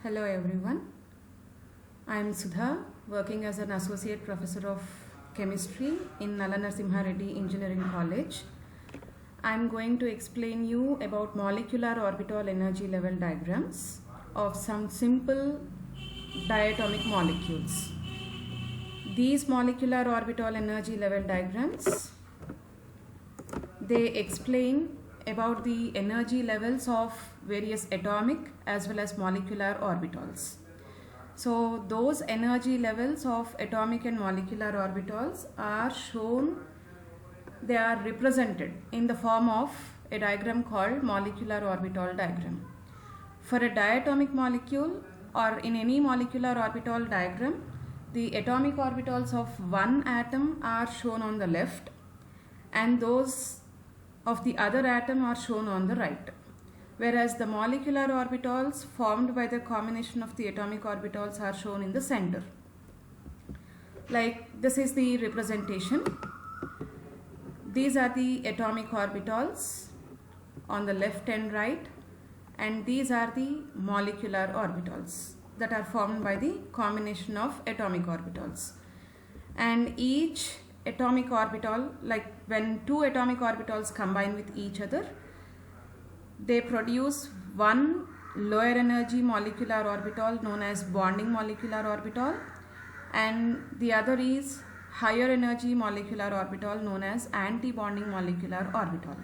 Hello everyone. I am Sudha, working as an Associate Professor of Chemistry in Nalla Narasimha Reddy Engineering College. I am going to explain you about molecular orbital energy level diagrams of some simple diatomic molecules. These molecular orbital energy level diagrams, they explain about the energy levels of various atomic as well as molecular orbitals. So those energy levels of atomic and molecular orbitals are shown, they are represented in the form of a diagram called molecular orbital diagram. For a diatomic molecule or in any molecular orbital diagram, the atomic orbitals of one atom are shown on the left and those of the other atom are shown on the right, whereas the molecular orbitals formed by the combination of the atomic orbitals are shown in the center. Like this is the representation. These are the atomic orbitals on the left and right, and these are the molecular orbitals that are formed by the combination of atomic orbitals. And each atomic orbital, like when two atomic orbitals combine with each other, they produce one lower energy molecular orbital known as bonding molecular orbital, and the other is higher energy molecular orbital known as anti-bonding molecular orbital.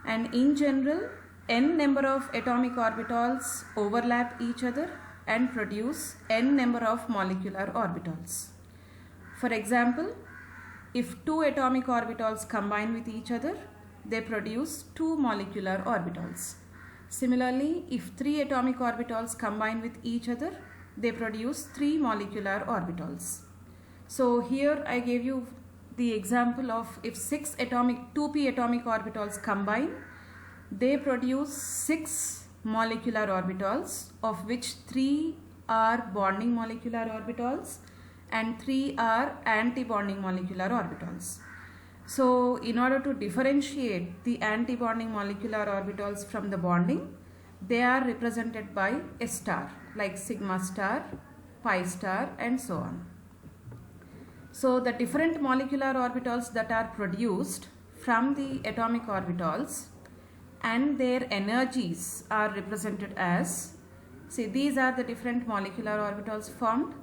And in general, n number of atomic orbitals overlap each other and produce n number of molecular orbitals. For example, if two atomic orbitals combine with each other, they produce two molecular orbitals. Similarly, if three atomic orbitals combine with each other, they produce three molecular orbitals. So here I gave you the example of if 2p atomic orbitals combine, they produce 6 molecular orbitals, of which 3 are bonding molecular orbitals and 3 are anti-bonding molecular orbitals. So in order to differentiate the anti-bonding molecular orbitals from the bonding, they are represented by a star like sigma star, pi star and so on. So the different molecular orbitals that are produced from the atomic orbitals and their energies are represented as, see, these are the different molecular orbitals formed,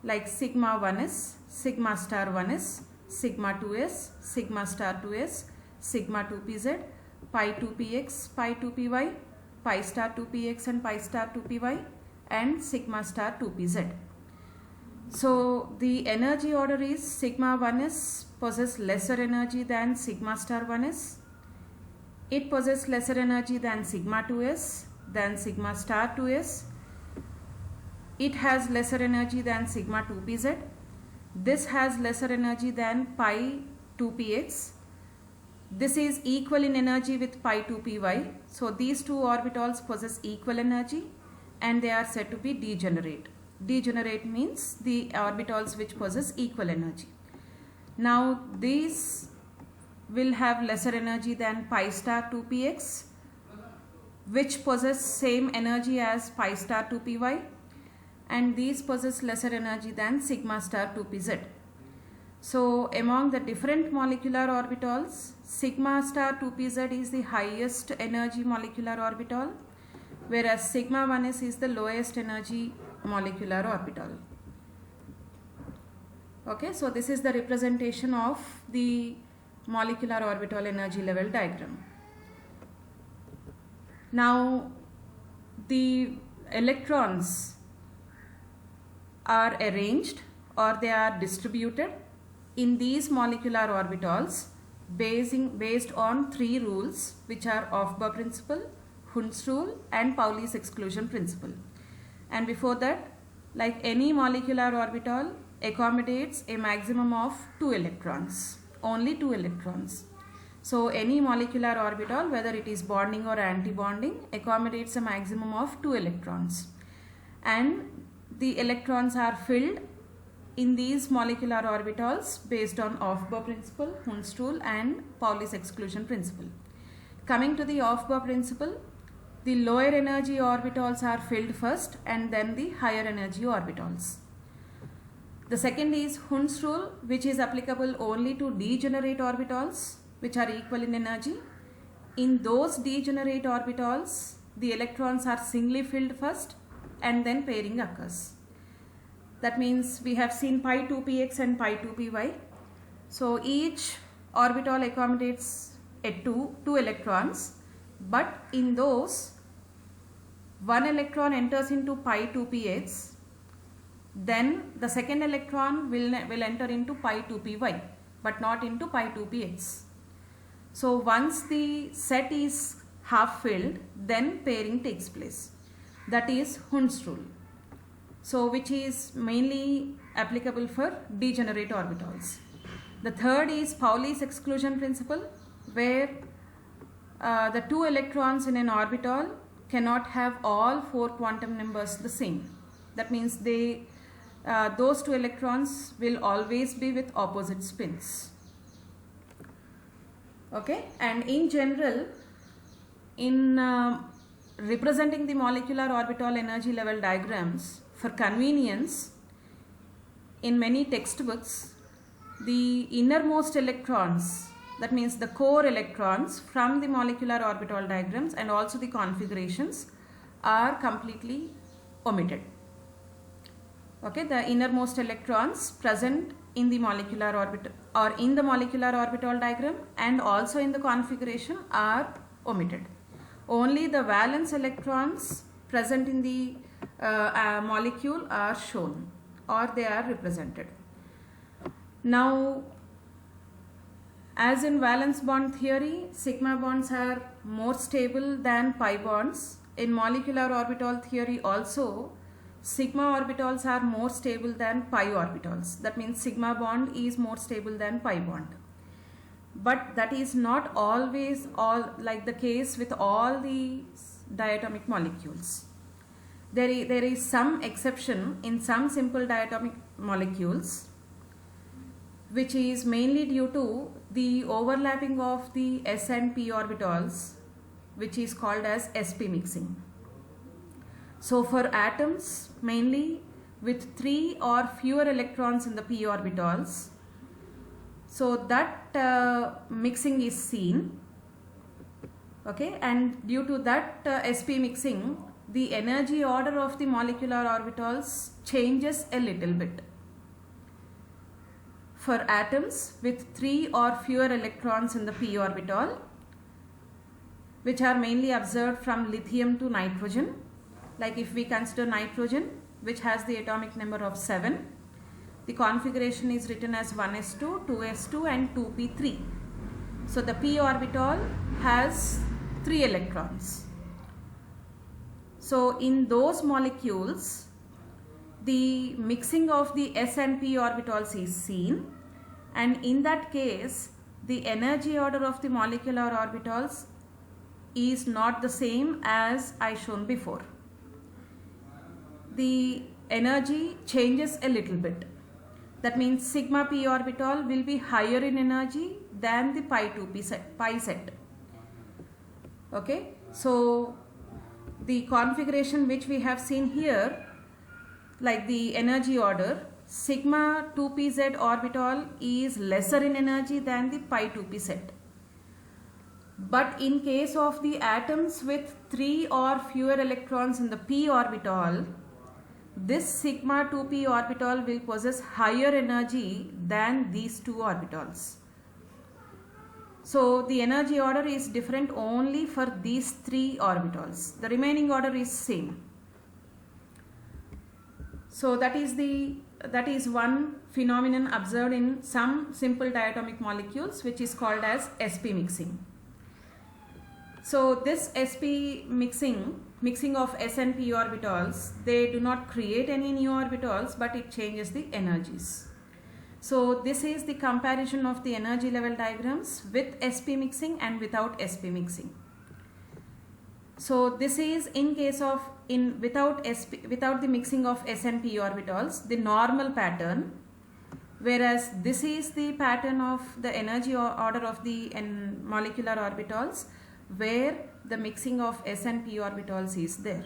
like sigma 1s, sigma star 1s, sigma 2s, sigma star 2s, sigma 2pz, pi 2px, pi 2py, pi star 2px and pi star 2py, and sigma star 2pz. So the energy order is sigma 1s possess lesser energy than sigma star 1s. It possesses lesser energy than sigma 2s, than sigma star 2s. It has lesser energy than sigma 2pz. This has lesser energy than pi 2px. This is equal in energy with pi 2py. So these two orbitals possess equal energy and they are said to be degenerate. Degenerate means the orbitals which possess equal energy. Now these will have lesser energy than pi star 2px, which possess same energy as pi star 2py, and these possess lesser energy than sigma star 2pz. So among the different molecular orbitals, sigma star 2pz is the highest energy molecular orbital, whereas sigma 1s is the lowest energy molecular orbital. Okay, so this is the representation of the molecular orbital energy level diagram. Now the electrons are arranged or they are distributed in these molecular orbitals based on 3 rules, which are Aufbau principle, Hund's rule and Pauli's exclusion principle. And before that, like any molecular orbital accommodates a maximum of 2 electrons, only 2 electrons. So any molecular orbital, whether it is bonding or anti-bonding, accommodates a maximum of 2 electrons. And the electrons are filled in these molecular orbitals based on Aufbau principle, Hund's rule and Pauli's exclusion principle. Coming to the Aufbau principle, the lower energy orbitals are filled first and then the higher energy orbitals. The second is Hund's rule, which is applicable only to degenerate orbitals which are equal in energy. In those degenerate orbitals, the electrons are singly filled first and then pairing occurs. That means we have seen pi 2px and pi 2py. So each orbital accommodates two electrons, but in those one electron enters into pi 2px, then the second electron will enter into pi 2py, but not into pi 2px. So once the set is half filled, then pairing takes place. That is Hund's rule. So which is mainly applicable for degenerate orbitals. The third is Pauli's exclusion principle, where the two electrons in an orbital cannot have all four quantum numbers the same. That means those two electrons will always be with opposite spins. Okay, and in general, in representing the molecular orbital energy level diagrams, for convenience, in many textbooks, the innermost electrons, that means the core electrons from the molecular orbital diagrams and also the configurations, are completely omitted. Okay, the innermost electrons present in the molecular orbital or in the molecular orbital diagram and also in the configuration are omitted. Only the valence electrons present in the molecule are shown or they are represented. Now, as in valence bond theory, sigma bonds are more stable than pi bonds. In molecular orbital theory also, sigma orbitals are more stable than pi orbitals. That means sigma bond is more stable than pi bond. But that is not always like the case with all the diatomic molecules. There is some exception in some simple diatomic molecules, which is mainly due to the overlapping of the s and p orbitals, which is called as sp mixing. So for atoms mainly with 3 or fewer electrons in the p orbitals, so that mixing is seen. Okay, and due to that sp mixing, the energy order of the molecular orbitals changes a little bit. For atoms with 3 or fewer electrons in the p orbital, which are mainly observed from lithium to nitrogen, like if we consider nitrogen, which has the atomic number of 7, the configuration is written as 1s2, 2s2 and 2p3. So the p orbital has 3 electrons. So in those molecules, the mixing of the s and p orbitals is seen, and in that case the energy order of the molecular orbitals is not the same as I shown before. The energy changes a little bit. That means sigma p orbital will be higher in energy than the pi set. Okay, so the configuration which we have seen here, like the energy order, sigma 2pz orbital is lesser in energy than the pi 2p set. But in case of the atoms with 3 or fewer electrons in the p orbital, this sigma 2p orbital will possess higher energy than these two orbitals. So the energy order is different only for these 3 orbitals. The remaining order is same. So that is one phenomenon observed in some simple diatomic molecules, which is called as sp mixing. So this sp mixing of s and p orbitals, they do not create any new orbitals, but it changes the energies. So this is the comparison of the energy level diagrams with sp mixing and without sp mixing. So this is in case of without the mixing of s and p orbitals, the normal pattern, whereas this is the pattern of the energy order of the molecular orbitals, where the mixing of s and p orbitals is there.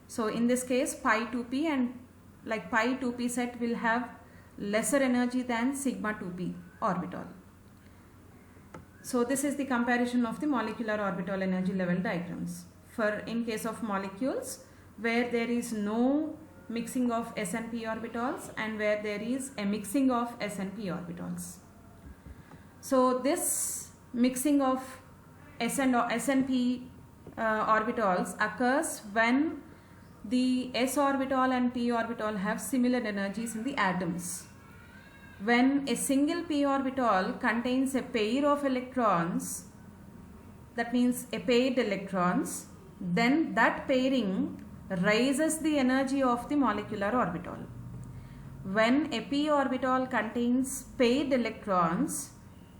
So in this case pi 2p, and like pi 2p set will have lesser energy than sigma 2p orbital. So this is the comparison of the molecular orbital energy level diagrams for in case of molecules where there is no mixing of s and p orbitals and where there is a mixing of s and p orbitals. So this mixing of s and p orbitals occurs when the s orbital and p orbital have similar energies in the atoms. When a single p orbital contains a pair of electrons, that means a paired electrons, then that pairing raises the energy of the molecular orbital. When a p orbital contains paired electrons,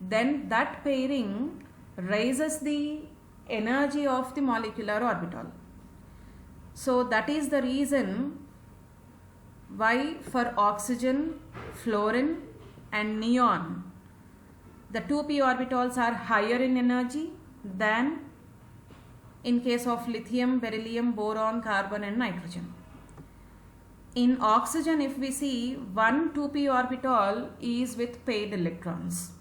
then that pairing raises the energy of the molecular orbital. So that is the reason why for oxygen, fluorine and neon, the 2p orbitals are higher in energy than in case of lithium, beryllium, boron, carbon and nitrogen. In oxygen, if we see, one 2p orbital is with paired electrons.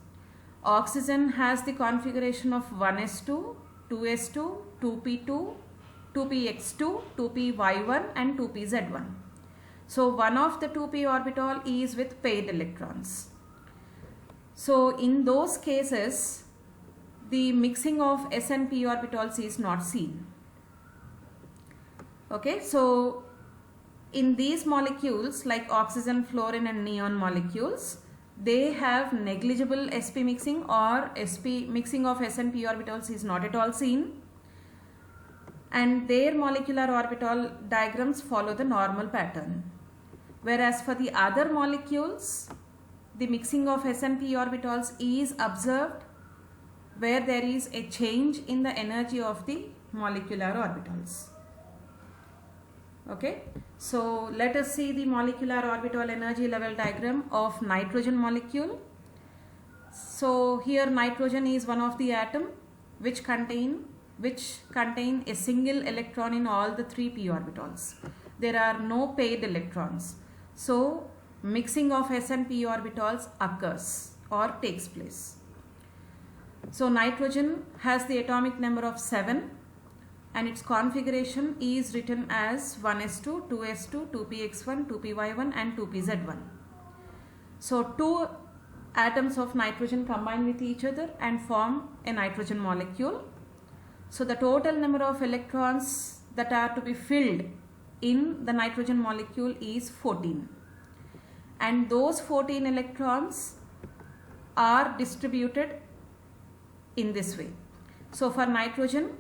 Oxygen has the configuration of 1s2, 2s2, 2p2, 2px2, 2py1 and 2pz1. So one of the 2p orbital is with paired electrons. So in those cases, the mixing of s and p orbitals is not seen. Okay, so in these molecules like oxygen, fluorine and neon molecules, they have negligible sp mixing, or sp mixing of s and p orbitals is not at all seen, and their molecular orbital diagrams follow the normal pattern. Whereas for the other molecules, the mixing of s and p orbitals is observed where there is a change in the energy of the molecular orbitals. Okay, so let us see the molecular orbital energy level diagram of nitrogen molecule. So here nitrogen is one of the atom which contain a single electron in all the 3p orbitals. There are no paired electrons. So mixing of s and p orbitals occurs or takes place. So nitrogen has the atomic number of 7 and its configuration is written as 1s2, 2s2, 2px1, 2py1 and 2pz1. So two atoms of nitrogen combine with each other and form a nitrogen molecule. So the total number of electrons that are to be filled in the nitrogen molecule is 14, and those 14 electrons are distributed in this way. So for nitrogen,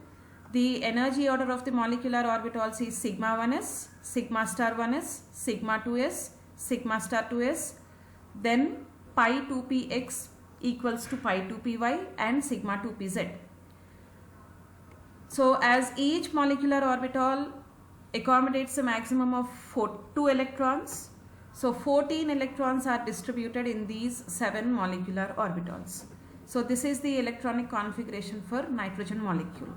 the energy order of the molecular orbitals is sigma 1s, sigma star 1s, sigma 2s, sigma star 2s, then pi 2px equals to pi 2py and sigma 2pz. So as each molecular orbital accommodates a maximum of 2 electrons, so 14 electrons are distributed in these 7 molecular orbitals. So this is the electronic configuration for nitrogen molecule.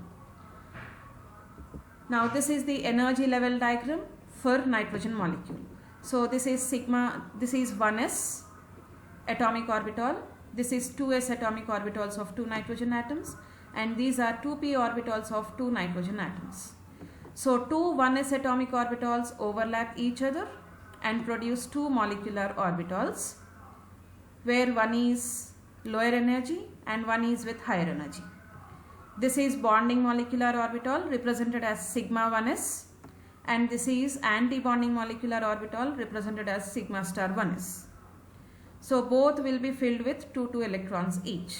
Now this is the energy level diagram for nitrogen molecule. So this is sigma, this is 1s atomic orbital, this is 2s atomic orbitals of 2 nitrogen atoms, and these are 2p orbitals of 2 nitrogen atoms. So two 1s atomic orbitals overlap each other and produce 2 molecular orbitals where one is lower energy and one is with higher energy. This is bonding molecular orbital represented as sigma 1s, and this is anti-bonding molecular orbital represented as sigma star 1s. So both will be filled with 2 electrons each.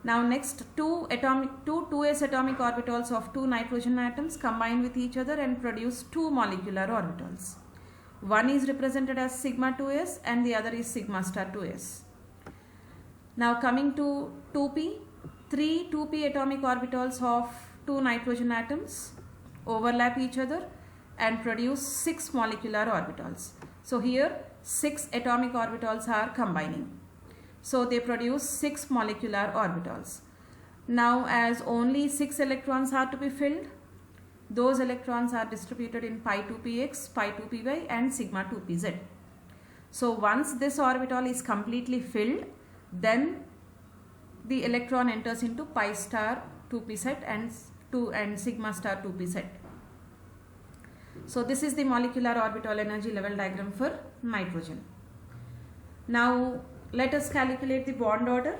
Now next, two 2s atomic orbitals of 2 nitrogen atoms combine with each other and produce 2 molecular orbitals. One is represented as sigma 2s and the other is sigma star 2s. Now coming to 2p, 3 2p atomic orbitals of 2 nitrogen atoms overlap each other and produce 6 molecular orbitals. So here 6 atomic orbitals are combining. So they produce 6 molecular orbitals. Now as only 6 electrons are to be filled, those electrons are distributed in pi 2px, pi 2py and sigma 2pz. So once this orbital is completely filled, then the electron enters into pi star 2p set and sigma star 2p set. So this is the molecular orbital energy level diagram for nitrogen. Now let us calculate the bond order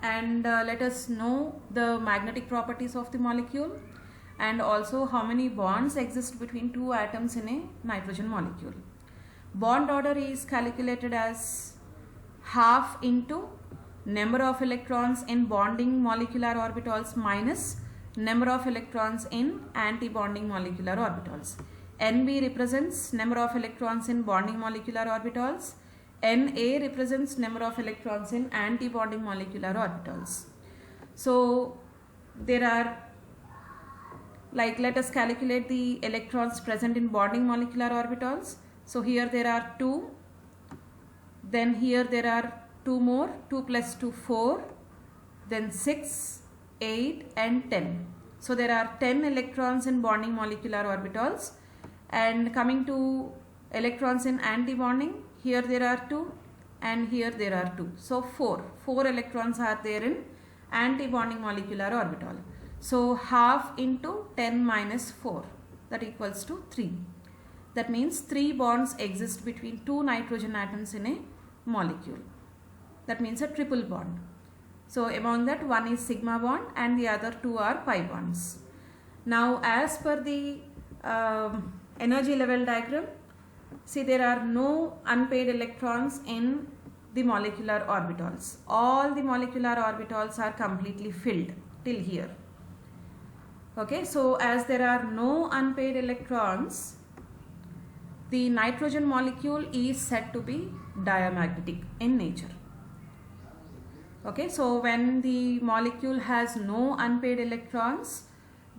and let us know the magnetic properties of the molecule and also how many bonds exist between two atoms in a nitrogen molecule. Bond order is calculated as half into number of electrons in bonding molecular orbitals minus number of electrons in anti-bonding molecular orbitals. Nb represents number of electrons in bonding molecular orbitals. Na represents number of electrons in anti-bonding molecular orbitals. So there are, like, let us calculate the electrons present in bonding molecular orbitals. So here there are 2, then here there are 2 more, 2 plus 2 4, then 6, 8 and 10. So there are 10 electrons in bonding molecular orbitals, and coming to electrons in anti-bonding, here there are 2 and here there are 2. So 4 electrons are there in anti-bonding molecular orbital. So half into 10 minus 4, that equals to 3. That means 3 bonds exist between 2 nitrogen atoms in a molecule. That means a triple bond. So among that, one is sigma bond and the other 2 are pi bonds. Now as per the energy level diagram, see, there are no unpaired electrons in the molecular orbitals. All the molecular orbitals are completely filled till here. Okay, so as there are no unpaired electrons, the nitrogen molecule is said to be diamagnetic in nature. Okay, so when the molecule has no unpaired electrons,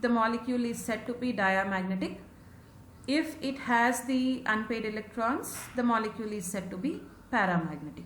the molecule is said to be diamagnetic. If it has the unpaired electrons, the molecule is said to be paramagnetic.